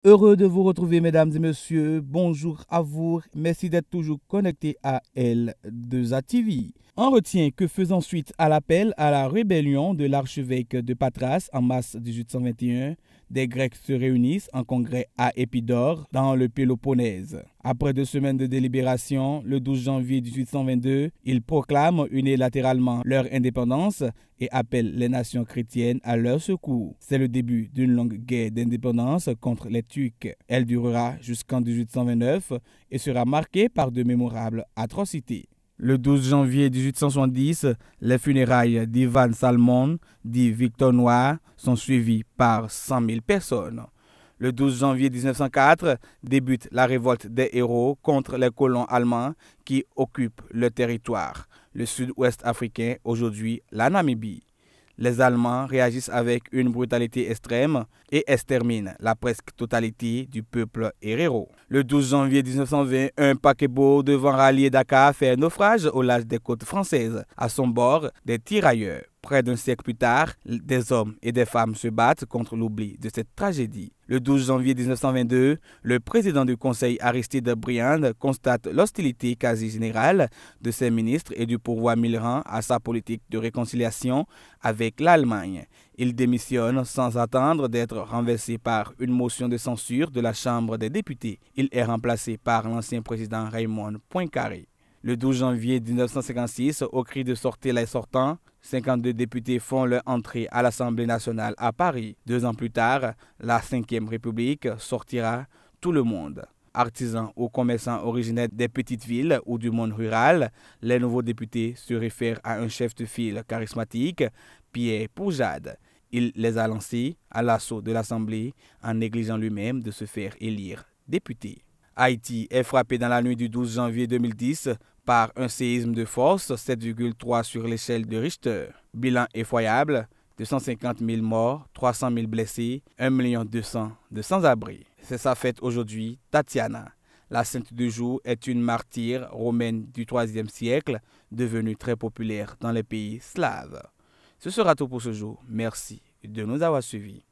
Heureux de vous retrouver, mesdames et messieurs. Bonjour à vous. Merci d'être toujours connectés à L2A TV. On retient que faisant suite à l'appel à la rébellion de l'archevêque de Patras en mars 1821, des Grecs se réunissent en congrès à Épidore, dans le Péloponnèse. Après 2 semaines de délibération, le 12 janvier 1822, ils proclament unilatéralement leur indépendance et appellent les nations chrétiennes à leur secours. C'est le début d'une longue guerre d'indépendance contre les Turcs. Elle durera jusqu'en 1829 et sera marquée par de mémorables atrocités. Le 12 janvier 1870, les funérailles d'Ivan Salmon, dit Victor Noir, sont suivies par 100 000 personnes. Le 12 janvier 1904 débute la révolte des héros contre les colons allemands qui occupent le territoire, le sud-ouest africain, aujourd'hui la Namibie. Les Allemands réagissent avec une brutalité extrême et exterminent la presque totalité du peuple héréro. Le 12 janvier 1920, un paquebot devant rallier Dakar fait naufrage au large des côtes françaises. À son bord, des tirailleurs. Près d'un siècle plus tard, des hommes et des femmes se battent contre l'oubli de cette tragédie. Le 12 janvier 1922, le président du Conseil Aristide Briand constate l'hostilité quasi générale de ses ministres et du pouvoir Mitterrand à sa politique de réconciliation avec l'Allemagne. Il démissionne sans attendre d'être renversé par une motion de censure de la Chambre des députés. Il est remplacé par l'ancien président Raymond Poincaré. Le 12 janvier 1956, au cri de sortez les sortants, 52 députés font leur entrée à l'Assemblée nationale à Paris. 2 ans plus tard, la 5e République sortira tout le monde. Artisans ou commerçants originaires des petites villes ou du monde rural, les nouveaux députés se réfèrent à un chef de file charismatique, Pierre Poujade. Il les a lancés à l'assaut de l'Assemblée en négligeant lui-même de se faire élire député. Haïti est frappé dans la nuit du 12 janvier 2010 par un séisme de force 7,3 sur l'échelle de Richter. Bilan effroyable, 250 000 morts, 300 000 blessés, 1 200 000 de sans-abri. C'est sa fête aujourd'hui, Tatiana. La sainte du jour est une martyre romaine du IIIe siècle, devenue très populaire dans les pays slaves. Ce sera tout pour ce jour. Merci de nous avoir suivis.